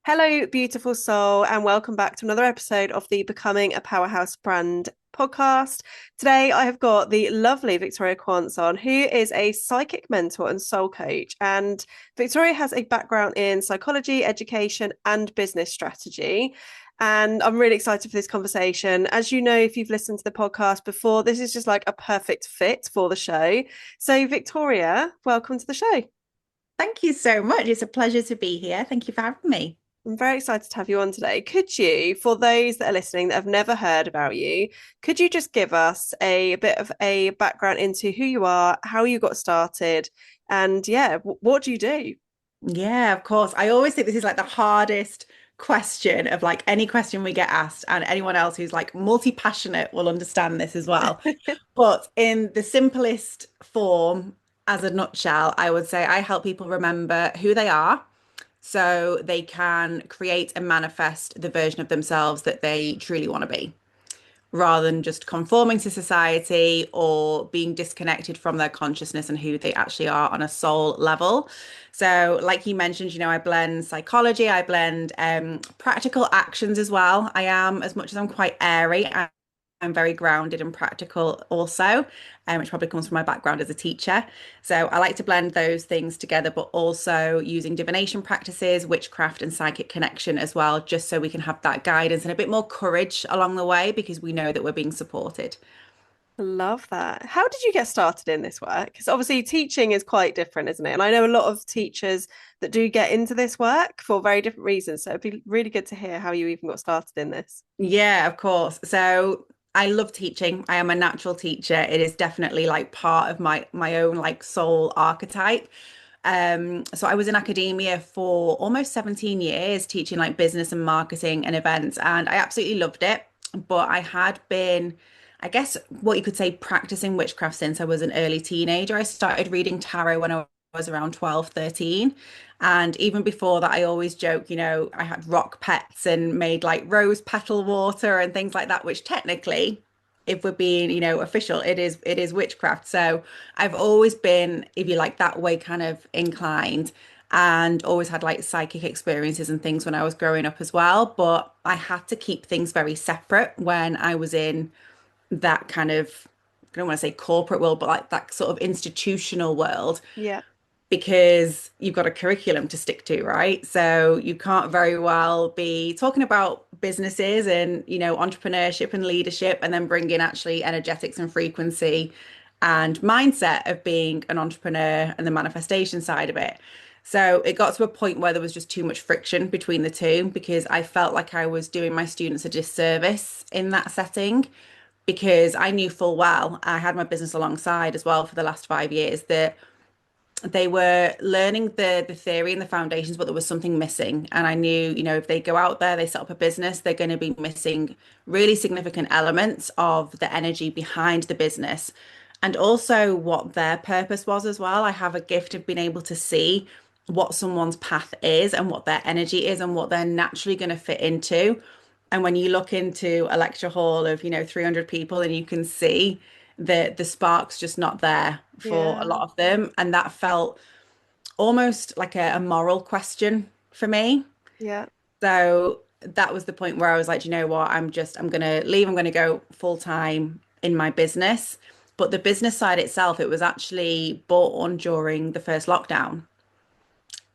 Hello, beautiful soul, and welcome back to another episode of the Becoming a Powerhouse Brand podcast. Today, I have got the lovely Victoria Quance on, who is a psychic mentor and soul coach. And Victoria has a background in psychology, education, and business strategy. And I'm really excited for this conversation. As you know, if you've listened to the podcast before, this is just like a perfect fit for the show. So, Victoria, welcome to the show. Thank you so much. It's a pleasure to be here. Thank you for having me. I'm very excited to have you on today. Could you, for those that are listening that have never heard about you, could you just give us a bit of a background into who you are, how you got started, and yeah, what do you do? Yeah, of course. I always think this is like the hardest question of like any question we get asked, and anyone else who's like multi-passionate will understand this as well. But in the simplest form, as a nutshell, I would say I help people remember who they are so they can create and manifest the version of themselves that they truly want to be, rather than just conforming to society or being disconnected from their consciousness and who they actually are on a soul level. So, like you mentioned, I blend psychology, I blend practical actions as well. I am, as much as I'm quite airy, I'm very grounded and practical also, which probably comes from my background as a teacher. So I like to blend those things together, but also using divination practices, witchcraft, and psychic connection as well, just so we can have that guidance and a bit more courage along the way because we know that we're being supported. Love that. How did you get started in this work? Because obviously teaching is quite different, isn't it? And I know a lot of teachers that do get into this work for very different reasons. So it'd be really good to hear how you even got started in this. Yeah, of course. So I love teaching. I am a natural teacher. It is definitely like part of my own like soul archetype. So I was in academia for almost 17 years, teaching like business and marketing and events, and I absolutely loved it. But I had been, I guess, what you could say, practicing witchcraft since I was an early teenager. I started reading tarot when I was around 12, 13. And even before that, I always joke, I had rock pets and made like rose petal water and things like that, which technically, if we're being, official, it is witchcraft. So I've always been, if you like, that way kind of inclined, and always had like psychic experiences and things when I was growing up as well. But I had to keep things very separate when I was in that kind of, I don't want to say corporate world, but like that sort of institutional world, Yeah. because you've got a curriculum to stick to, right? So you can't very well be talking about businesses and, entrepreneurship and leadership and then bring in actually energetics and frequency and mindset of being an entrepreneur and the manifestation side of it. So it got to a point where there was just too much friction between the two because I felt like I was doing my students a disservice in that setting, because I knew full well I had my business alongside as well for the last 5 years that they were learning the theory and the foundations, but there was something missing. And I knew, if they go out there, they set up a business, they're going to be missing really significant elements of the energy behind the business and also what their purpose was as well. I have a gift of being able to see what someone's path is and what their energy is and what they're naturally going to fit into. And when you look into a lecture hall of, 300 people and you can see the spark's just not there for a Yeah. lot of them. And that felt almost like a moral question for me. Yeah. So that was the point where I was like, "Do you know what? I'm gonna leave. I'm gonna go full time in my business." But the business side itself, it was actually born during the first lockdown.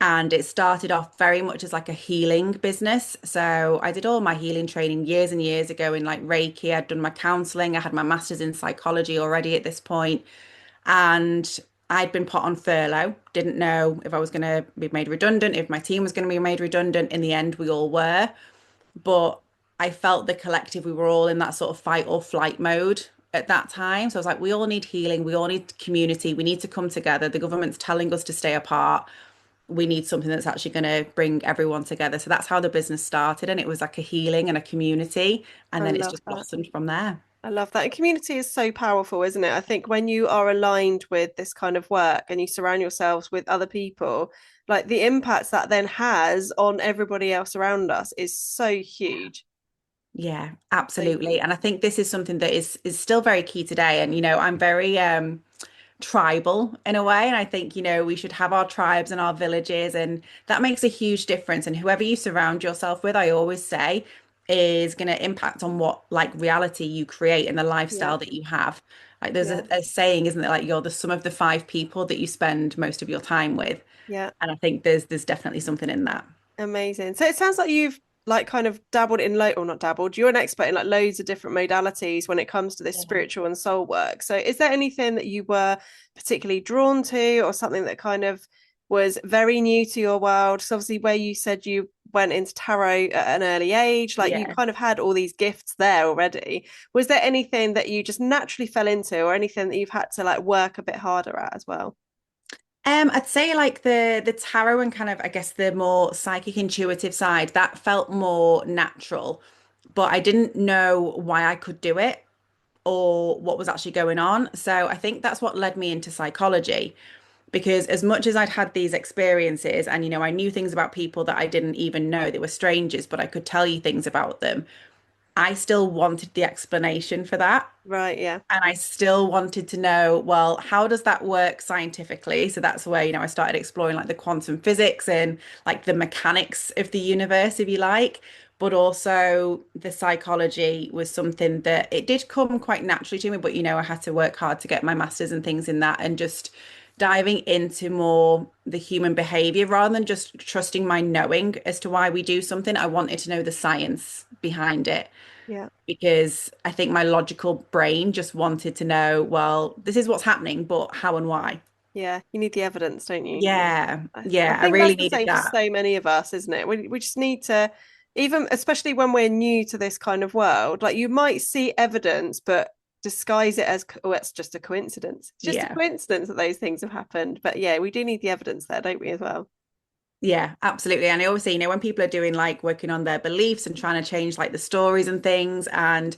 And it started off very much as like a healing business. So I did all my healing training years and years ago in like Reiki. I'd done my counseling. I had my master's in psychology already at this point. And I'd been put on furlough, didn't know if I was going to be made redundant, if my team was going to be made redundant. In the end, we all were. But I felt the collective, we were all in that sort of fight or flight mode at that time. So I was like, we all need healing, we all need community, we need to come together. The government's telling us to stay apart. We need something that's actually going to bring everyone together. So that's how the business started. And it was like a healing and a community. And I then it's love just that. blossomed from there. I love that. And community is so powerful, isn't it? I think when you are aligned with this kind of work and you surround yourselves with other people, like the impacts that then has on everybody else around us is so huge. Yeah, So absolutely. And I think this is something that is still very key today. And I'm very tribal in a way. And I think, we should have our tribes and our villages, and that makes a huge difference. And whoever you surround yourself with, I always say, is going to impact on what like reality you create and the Yeah. lifestyle that you have. Like there's Yeah. a saying, isn't it? Like you're the sum of the five people that you spend most of your time with. Yeah. And I think there's definitely something in that. Amazing. So it sounds like you've like kind of dabbled in or not dabbled, you're an expert in like loads of different modalities when it comes to this Yeah. spiritual and soul work. So is there anything that you were particularly drawn to or something that kind of was very new to your world? So obviously where you said you went into tarot at an early age, like you Yeah. kind of had all these gifts there already. Was there anything that you just naturally fell into or anything that you've had to like work a bit harder at as well? I'd say like the tarot and kind of I guess the more psychic intuitive side that felt more natural, but I didn't know why I could do it or what was actually going on. So I think that's what led me into psychology because as much as I'd had these experiences and I knew things about people that I didn't even know, they were strangers, but I could tell you things about them. I still wanted the explanation for that. Right, yeah. And I still wanted to know, well, how does that work scientifically? So that's where, I started exploring like the quantum physics and like the mechanics of the universe, if you like. But also the psychology was something that it did come quite naturally to me. But, I had to work hard to get my master's and things in that and just diving into more the human behavior rather than just trusting my knowing as to why we do something. I wanted to know the science behind it Yeah. because I think my logical brain just wanted to know, well, this is what's happening, but how and why? Yeah, you need the evidence, don't you? Yeah, I yeah, I think really that's the needed same for that. so many of us, isn't it? We just need to, even especially when we're new to this kind of world, like you might see evidence, but disguise it as, oh, it's just a coincidence. It's just a Yeah, coincidence that those things have happened. But yeah, we do need the evidence there, don't we, as well? yeah, absolutely. And I always say, when people are doing like working on their beliefs and trying to change like the stories and things, and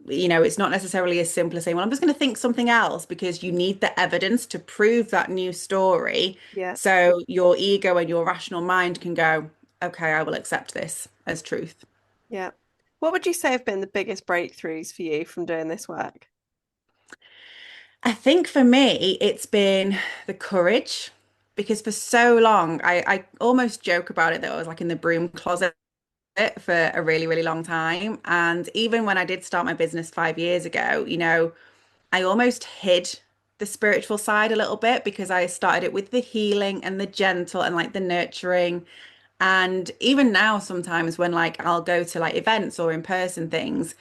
it's not necessarily as simple as saying, well, I'm just going to think something else because you need the evidence to prove that new story. Yeah, So your ego and your rational mind can go, okay, I will accept this as truth. yeah. What would you say have been the biggest breakthroughs for you from doing this work? I think for me, it's been the courage because for so long, I almost joke about it that I was like in the broom closet for a really, really long time. And even when I did start my business 5 years ago, I almost hid the spiritual side a little bit because I started it with the healing and the gentle and like the nurturing. And even now, sometimes when like I'll go to like events or in-person things,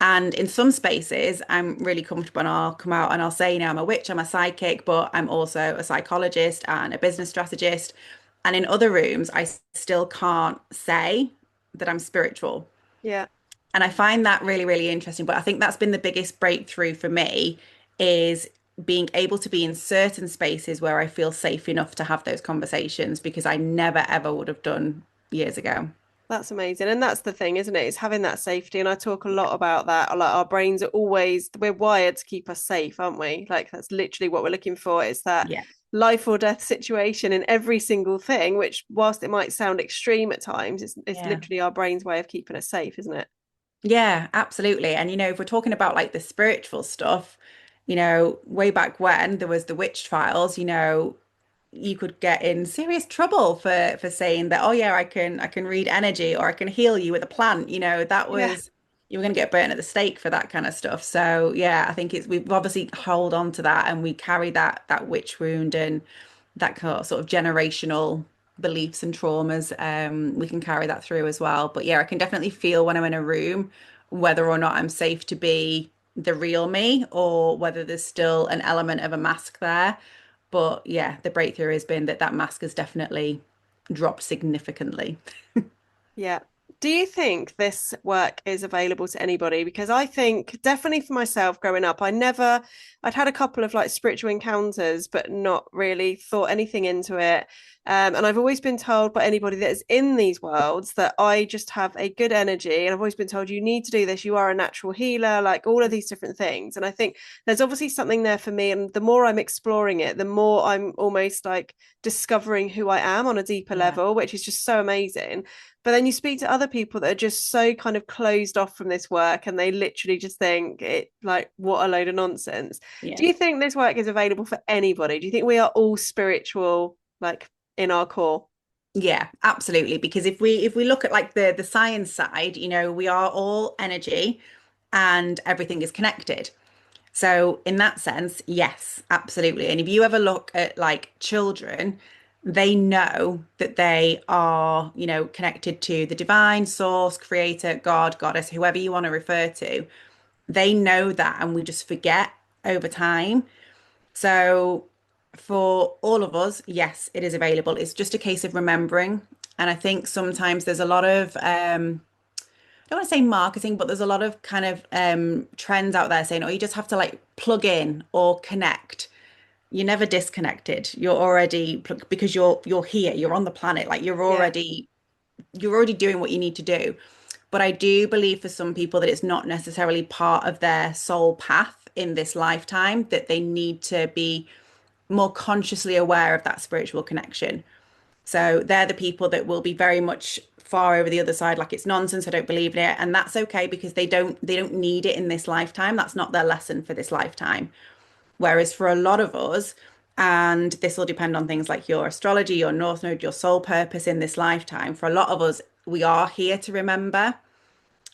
and in some spaces, I'm really comfortable and I'll come out and I'll say, I'm a witch, I'm a psychic, but I'm also a psychologist and a business strategist. And in other rooms, I still can't say that I'm spiritual. Yeah. And I find that really, really interesting. But I think that's been the biggest breakthrough for me is being able to be in certain spaces where I feel safe enough to have those conversations because I never, ever would have done years ago. That's amazing. And that's the thing, isn't it? It's having that safety. And I talk a lot about that. Like our brains are always, we're wired to keep us safe, aren't we? Like that's literally what we're looking for. It's that Yeah. life or death situation in every single thing, which whilst it might sound extreme at times, it's Yeah. literally our brain's way of keeping us safe, isn't it? Yeah, absolutely. And if we're talking about like the spiritual stuff, way back when there was the witch trials, you could get in serious trouble for saying that, oh yeah, I can read energy or I can heal you with a plant. That Yeah. was you were going to get burnt at the stake for that kind of stuff. So yeah, I think we've obviously hold on to that and we carry that witch wound and that sort of generational beliefs and traumas. We can carry that through as well. But yeah, I can definitely feel when I'm in a room whether or not I'm safe to be the real me or whether there's still an element of a mask there. But yeah, the breakthrough has been that mask has definitely dropped significantly. Yeah. Do you think this work is available to anybody? Because I think definitely for myself growing up, I'd had a couple of like spiritual encounters, but not really thought anything into it. And I've always been told by anybody that is in these worlds that I just have a good energy. And I've always been told, you need to do this. You are a natural healer, like all of these different things. And I think there's obviously something there for me. And the more I'm exploring it, the more I'm almost like discovering who I am on a deeper Yeah. level, which is just so amazing. But then you speak to other people that are just so kind of closed off from this work and they literally just think it like, what a load of nonsense. Yeah. Do you think this work is available for anybody? Do you think we are all spiritual, like in our core? Yeah, absolutely. Because if we look at like the science side, we are all energy and everything is connected. So in that sense, yes, absolutely. And if you ever look at like children, they know that they are, connected to the divine source, creator, God, goddess, whoever you want to refer to. They know that, and we just forget over time. So for all of us, yes, it is available. It's just a case of remembering. And I think sometimes there's a lot of I don't want to say marketing, but there's a lot of kind of trends out there saying, oh, you just have to like plug in or connect. You're never disconnected. You're already because you're here, you're on the planet, like Yeah. you're already doing what you need to do. But I do believe for some people that it's not necessarily part of their soul path in this lifetime, that they need to be more consciously aware of that spiritual connection. So they're the people that will be very much far over the other side, like it's nonsense, I don't believe in it. And that's okay because they don't need it in this lifetime. That's not their lesson for this lifetime. Whereas for a lot of us, and this will depend on things like your astrology, your North Node, your soul purpose in this lifetime, for a lot of us, we are here to remember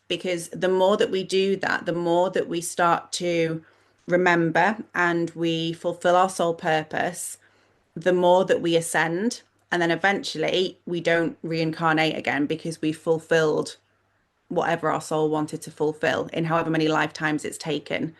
because the more that we do that, the more that we start to remember and we fulfill our soul purpose, the more that we ascend. And then eventually we don't reincarnate again because we fulfilled whatever our soul wanted to fulfill in however many lifetimes it's taken.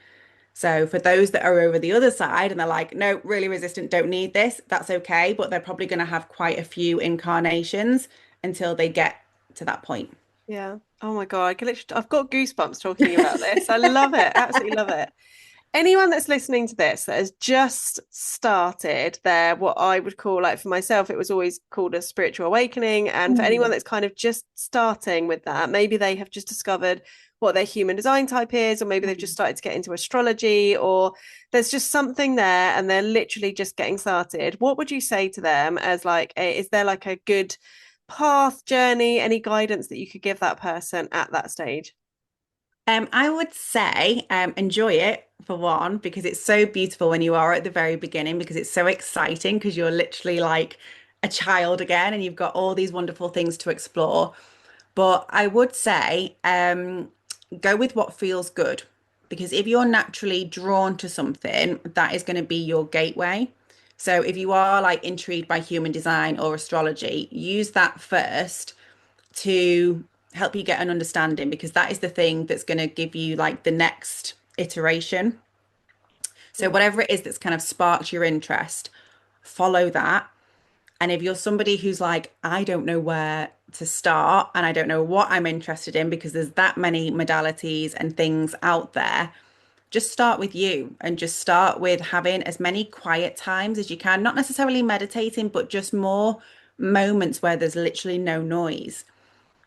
So for those that are over the other side and they're like, no, really resistant, don't need this, that's okay. But they're probably going to have quite a few incarnations until they get to that point. Yeah. Oh my God. I can literally, I've got goosebumps talking about this. I love it. Absolutely love it. Anyone that's listening to this that has just started their, what I would call, like for myself, it was always called a spiritual awakening. And for anyone Mm. that's kind of just starting with that, maybe they have just discovered what their human design type is, or maybe they've just Mm. started to get into astrology, or there's just something there and they're literally just getting started. What would you say to them as like, is there like a good path, journey, any guidance that you could give that person at that stage? I would say enjoy it for one, because it's so beautiful when you are at the very beginning, because it's so exciting because you're literally like a child again and you've got all these wonderful things to explore. But I would say go with what feels good, because if you're naturally drawn to something, that is going to be your gateway. So if you are like intrigued by human design or astrology, use that first to help you get an understanding, because that is the thing that's going to give you like the next iteration. So Yeah. whatever it is that's kind of sparked your interest, follow that. And if you're somebody who's like, I don't know where to start and I don't know what I'm interested in because there's that many modalities and things out there, just start with you and just start with having as many quiet times as you can, not necessarily meditating, but just more moments where there's literally no noise.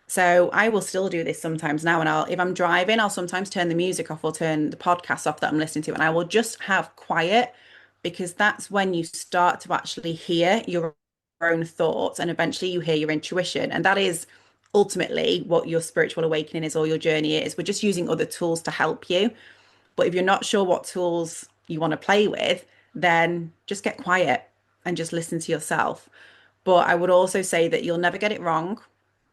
So I will still do this sometimes now, and if I'm driving, I'll sometimes turn the music off or turn the podcast off that I'm listening to, and I will just have quiet, because that's when you start to actually hear your own thoughts, and eventually you hear your intuition, and that is ultimately what your spiritual awakening is, or your journey is. We're just using other tools to help you, but if you're not sure what tools you want to play with, then just get quiet and just listen to yourself. But I would also say that you'll never get it wrong.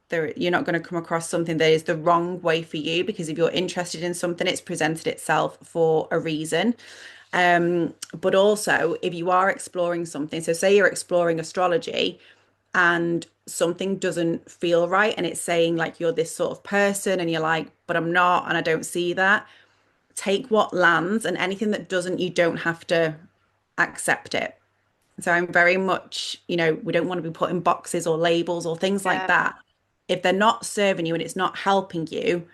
You're not going to come across something that is the wrong way for you, because if you're interested in something, it's presented itself for a reason. But also, if you are exploring something, so say you're exploring astrology and something doesn't feel right, and it's saying like you're this sort of person, and you're like, but I'm not, and I don't see that. Take what lands, and anything that doesn't, you don't have to accept it. So I'm very much, we don't want to be put in boxes or labels or things like Yeah. that. If they're not serving you and it's not helping you,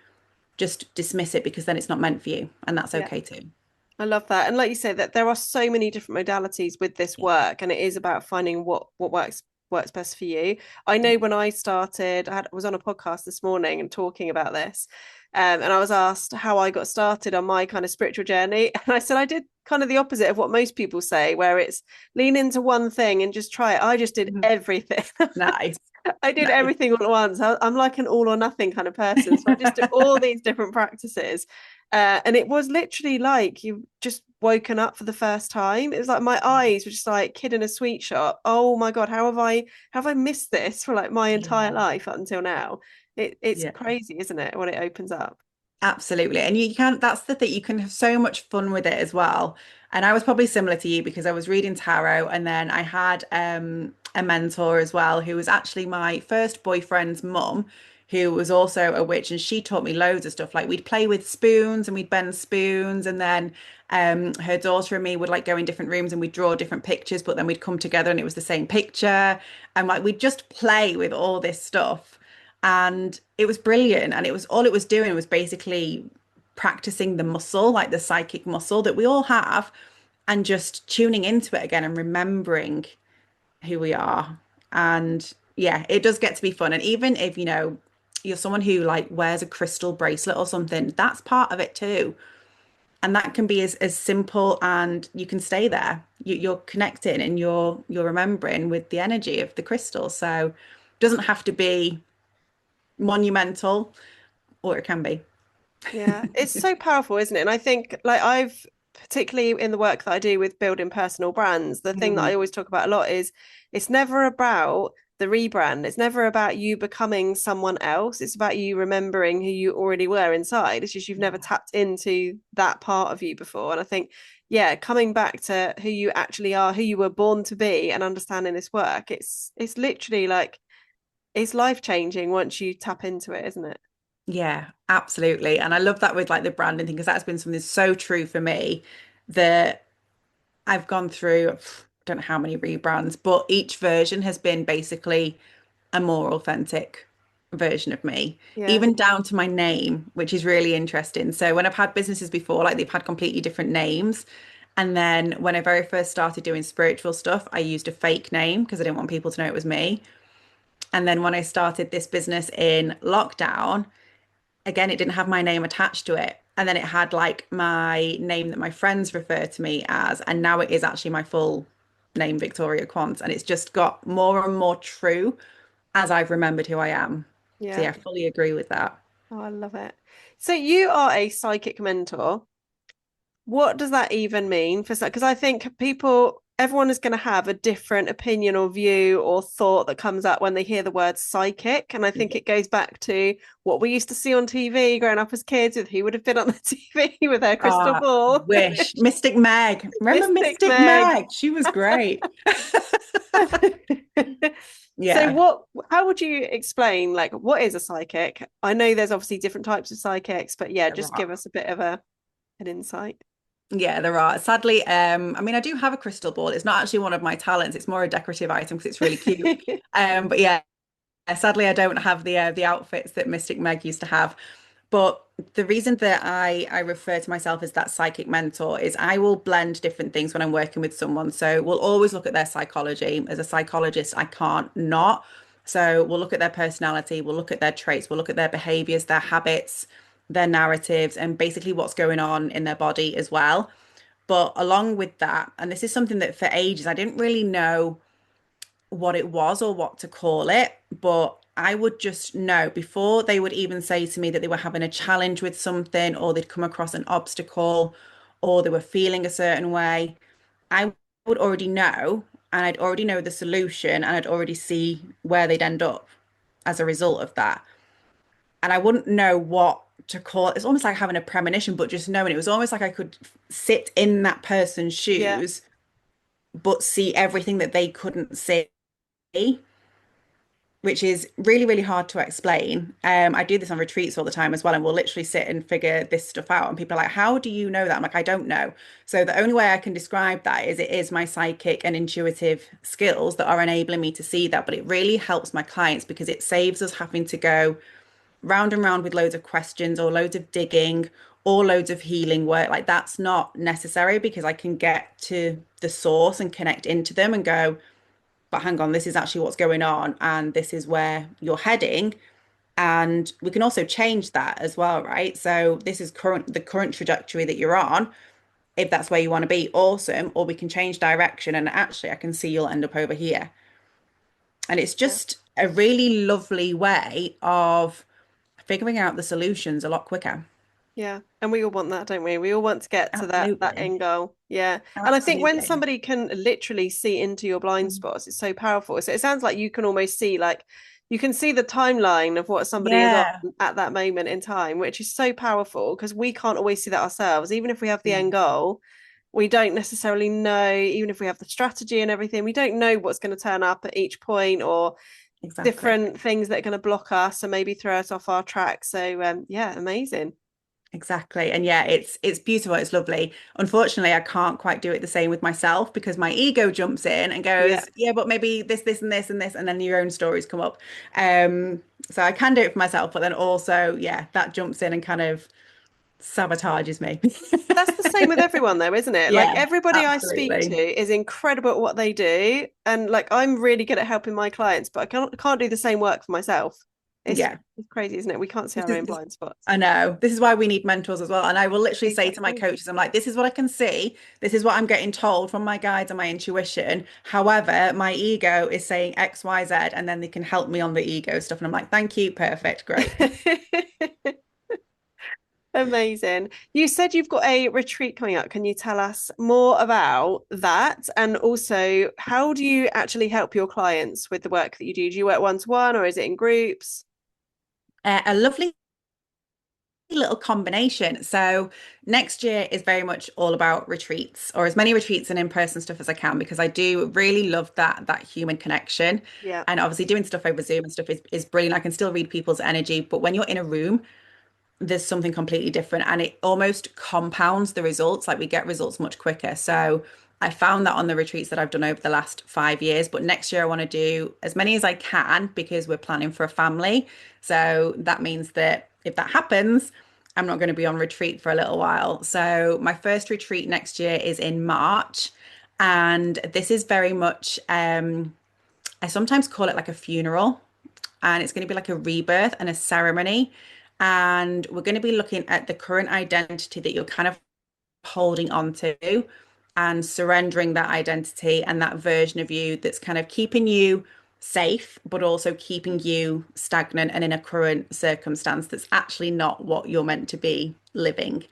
just dismiss it, because then it's not meant for you. And that's Yeah. okay too. I love that. And like you say, that there are so many different modalities with this Yeah. work, and it is about finding what works works best for you. I know when I started, was on a podcast this morning and talking about this. And I was asked how I got started on my kind of spiritual journey. And I said I did kind of the opposite of what most people say, where it's lean into one thing and just try it. I just did Mhm. everything. Nice. I did Nice. everything all at once. I'm like an all or nothing kind of person. So I just did all these different practices. And it was literally like you just woken up for the first time. It was like my eyes were just like kid in a sweet shop. Oh my God, how have I missed this for like my entire Yeah. life up until now? It's Yeah. crazy, isn't it, when it opens up? Absolutely. And you can, that's the thing, you can have so much fun with it as well. And I was probably similar to you because I was reading tarot and then I had a mentor as well who was actually my first boyfriend's mum, who was also a witch, and she taught me loads of stuff. Like we'd play with spoons and we'd bend spoons, and then her daughter and me would like go in different rooms and we'd draw different pictures, but then we'd come together and it was the same picture. And like we'd just play with all this stuff. And it was brilliant. And it was all it was doing was basically practicing the muscle, like the psychic muscle that we all have, and just tuning into it again and remembering who we are. And yeah, it does get to be fun. And even if, you're someone who like wears a crystal bracelet or something, that's part of it too. And that can be as simple, and you can stay there. You're connecting and you're remembering with the energy of the crystal. So it doesn't have to be monumental, or it can be. Yeah, it's so powerful, isn't it? And I think, like, I've particularly in the work that I do with building personal brands, the thing that I Mm, always talk about a lot is it's never about the rebrand. It's never about you becoming someone else. It's about you remembering who you already were inside. It's just you've never yeah. tapped into that part of you before. And I think, yeah, coming back to who you actually are, who you were born to be, and understanding this work, it's literally like it's life changing once you tap into it, isn't it? Yeah, absolutely. And I love that with like the branding thing because that's been something so true for me that I've gone through, don't know how many rebrands, but each version has been basically a more authentic version of me, Yeah. even down to my name, which is really interesting. So when I've had businesses before, like they've had completely different names. And then when I very first started doing spiritual stuff, I used a fake name because I didn't want people to know it was me. And then when I started this business in lockdown, again, it didn't have my name attached to it. And then it had like my name that my friends refer to me as. And now it is actually my full name, Victoria Quance. And it's just got more and more true as I've remembered who I am. So Yeah. yeah, I fully agree with that. Oh, I love it. So you are a psychic mentor. What does that even mean for because I think everyone is going to have a different opinion or view or thought that comes up when they hear the word psychic. And I think it goes back to what we used to see on TV growing up as kids with who would have been on the TV with their crystal Ah, ball. wish. Mystic Meg. Remember Mystic Mystic Meg. Meg? She was great. So Yeah, how would you explain like what is a psychic? I know there's obviously different types of psychics, but yeah, there just give are. us a bit of an insight. Yeah, there are. Sadly, I mean, I do have a crystal ball. It's not actually one of my talents. It's more a decorative item because it's really cute. But yeah, sadly, I don't have the outfits that Mystic Meg used to have. But the reason that I refer to myself as that psychic mentor is I will blend different things when I'm working with someone. So we'll always look at their psychology. As a psychologist, I can't not. So we'll look at their personality, we'll look at their traits, we'll look at their behaviors, their habits, their narratives, and basically what's going on in their body as well. But along with that, and this is something that for ages I didn't really know what it was or what to call it, but I would just know before they would even say to me that they were having a challenge with something or they'd come across an obstacle or they were feeling a certain way. I would already know, and I'd already know the solution, and I'd already see where they'd end up as a result of that. And I wouldn't know what to call it. It's almost like having a premonition, but just knowing it was almost like I could sit in that person's Yeah. shoes, but see everything that they couldn't see, which is really, really hard to explain. I do this on retreats all the time as well, and we'll literally sit and figure this stuff out. And people are like, "How do you know that?" I'm like, "I don't know." So the only way I can describe that is it is my psychic and intuitive skills that are enabling me to see that. But it really helps my clients because it saves us having to go round and round with loads of questions or loads of digging or loads of healing work. Like that's not necessary because I can get to the source and connect into them and go, but hang on, this is actually what's going on, and this is where you're heading. And we can also change that as well, right? So this is the current trajectory that you're on. If that's where you want to be, awesome. Or we can change direction, and actually, I can see you'll end up over here. And it's Yeah. just a really lovely way of figuring out the solutions a lot quicker. Yeah. And we all want that, don't we? We all want to get to that Absolutely. end goal. Yeah. And I think when Absolutely. somebody can literally see into your blind Mm. spots, it's so powerful. So it sounds like you can almost see like you can see the timeline of what somebody is on Yeah. at that moment in time, which is so powerful because we can't always see that ourselves. Even if we have the end Mm. goal, we don't necessarily know, even if we have the strategy and everything, we don't know what's going to turn up at each point or Exactly. different things that are going to block us and maybe throw us off our track. So yeah, amazing. Exactly. And yeah, it's beautiful. It's lovely. Unfortunately, I can't quite do it the same with myself because my ego jumps in and Yeah. goes, yeah, but maybe this, and this, and this, and then your own stories come up. Um, so I can do it for myself, but then also, yeah, that jumps in and kind of sabotages me. That's the same with everyone though, isn't it? Like Yeah, everybody I speak to absolutely. is incredible at what they do. And like I'm really good at helping my clients, but I can't do the same work for myself. It's, Yeah. it's crazy, isn't it? We can't see This our is own this, blind spots. I know. This is why we need mentors as well. And I will literally say to my Exactly. coaches, I'm like, this is what I can see. This is what I'm getting told from my guides and my intuition. However, my ego is saying X, Y, Z, and then they can help me on the ego stuff. And I'm like, thank you. Perfect. Great. Amazing. You said you've got a retreat coming up. Can you tell us more about that? And also, how do you actually help your clients with the work that you do? Do you work one to one or is it in groups? A lovely little combination. So next year is very much all about retreats or as many retreats and in-person stuff as I can because I do really love that human connection. Yeah, And obviously doing stuff over Zoom and stuff is brilliant. I can still read people's energy, but when you're in a room, there's something completely different and it almost compounds the results. Like we get results much quicker. So I found that on the retreats that I've done over the last 5 years. But next year I want to do as many as I can because we're planning for a family. So that means that if that happens, I'm not going to be on retreat for a little while. So my first retreat next year is in March. And this is very much, I sometimes call it like a funeral and it's going to be like a rebirth and a ceremony. And we're going to be looking at the current identity that you're kind of holding on to and surrendering that identity and that version of you that's kind of keeping you safe, but also keeping you stagnant and in a current circumstance that's actually not what you're meant to be living.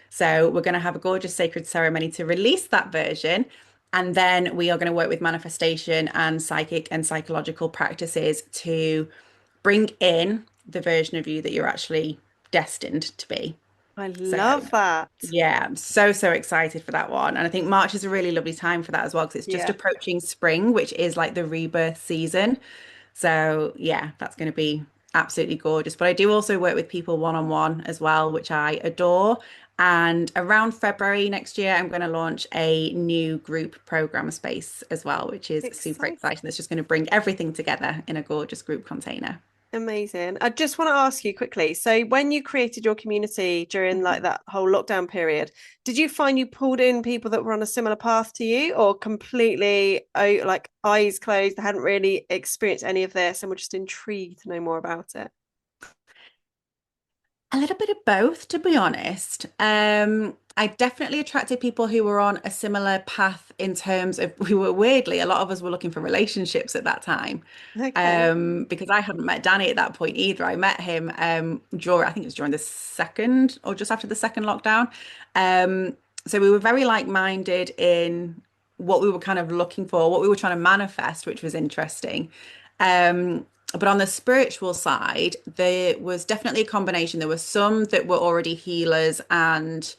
So we're going to have a gorgeous sacred ceremony to release that version. And then we are going to work with manifestation and psychic and psychological practices to bring in the version of you that you're actually destined to be. I So, love that. yeah, I'm so excited for that one. And I think March is a really lovely time for that as well, because it's just Yeah. approaching spring, which is like the rebirth season. So, yeah, that's going to be absolutely gorgeous. But I do also work with people one on one as well, which I adore. And around February next year, I'm going to launch a new group program space as well, which is super Exciting. exciting. That's just going to bring everything together in a gorgeous group container. Amazing. I just want to ask you quickly. So when you created your community during like that whole lockdown period, did you find you pulled in people that were on a similar path to you or completely like eyes closed, hadn't really experienced any of this and were just intrigued to know more about it? A little bit of both, to be honest. I definitely attracted people who were on a similar path in terms of we were weirdly, a lot of us were looking for relationships at that time. Okay. Because I hadn't met Danny at that point either. I met him during, I think it was during the second or just after the second lockdown. So we were very like-minded in what we were kind of looking for, what we were trying to manifest, which was interesting. But on the spiritual side, there was definitely a combination. There were some that were already healers and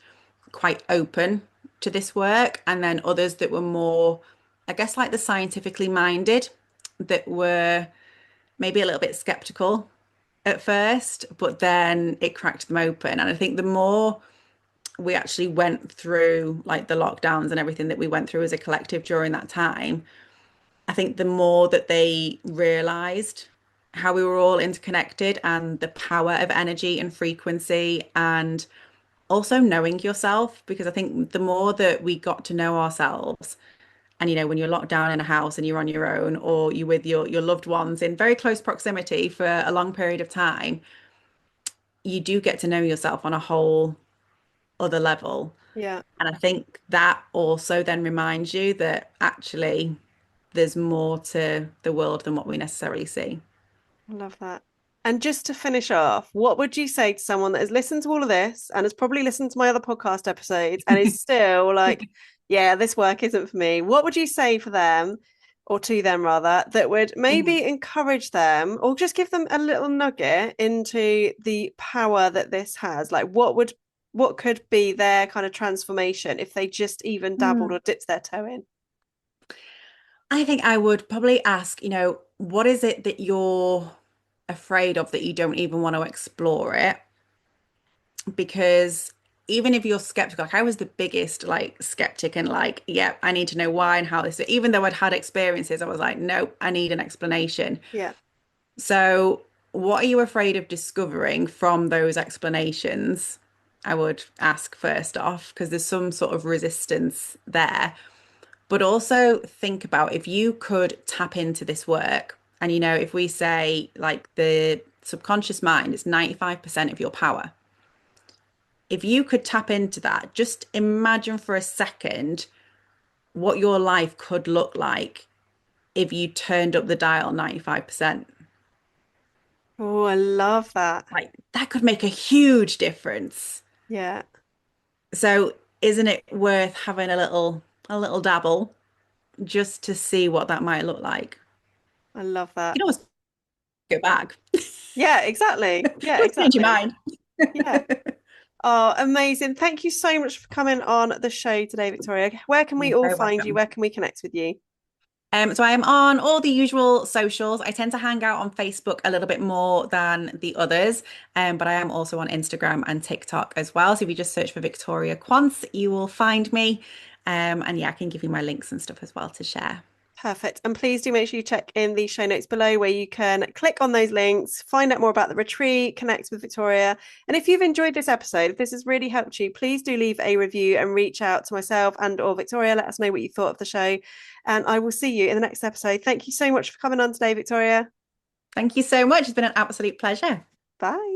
quite open to this work, and then others that were more, I guess, like the scientifically minded, that were maybe a little bit skeptical at first, but then it cracked them open. And I think the more we actually went through like the lockdowns and everything that we went through as a collective during that time, I think the more that they realized how we were all interconnected and the power of energy and frequency and also knowing yourself, because I think the more that we got to know ourselves And when you're locked down in a house and you're on your own, or you're with your loved ones in very close proximity for a long period of time, you do get to know yourself on a whole other level. Yeah. And I think that also then reminds you that actually there's more to the world than what we necessarily see. I love that. And just to finish off, what would you say to someone that has listened to all of this and has probably listened to my other podcast episodes and is still like, yeah, this work isn't for me? What would you say for them, or to them rather, that would Mhm. maybe encourage them or just give them a little nugget into the power that this has? Like, what could be their kind of transformation if they just even dabbled Mm. or dipped their toe in? I think I would probably ask, what is it that you're afraid of that you don't even want to explore it? Because even if you're skeptical, like I was the biggest like skeptic and like, yeah, I need to know why and how this, even though I'd had experiences, I was like, nope, I need an explanation. Yeah. So, what are you afraid of discovering from those explanations? I would ask first off, because there's some sort of resistance there. But also think about if you could tap into this work, and if we say like the subconscious mind is 95% of your power. If you could tap into that, just imagine for a second what your life could look like if you turned up the dial 95%. Oh, I love that. Like that could make a huge difference. Yeah. So isn't it worth having a little dabble just to see what that might look like? I love You that. can always go back. Yeah, exactly. Yeah, Always change your exactly. mind. Yeah. Oh, amazing. Thank you so much for coming on the show today, Victoria. Where can we You're all very find you? welcome. Where can we connect with you? So I am on all the usual socials. I tend to hang out on Facebook a little bit more than the others, but I am also on Instagram and TikTok as well. So if you just search for Victoria Quance, you will find me. And yeah, I can give you my links and stuff as well to share. Perfect. And please do make sure you check in the show notes below where you can click on those links, find out more about the retreat, connect with Victoria. And if you've enjoyed this episode, if this has really helped you, please do leave a review and reach out to myself and or Victoria. Let us know what you thought of the show. And I will see you in the next episode. Thank you so much for coming on today, Victoria. Thank you so much. It's been an absolute pleasure. Bye.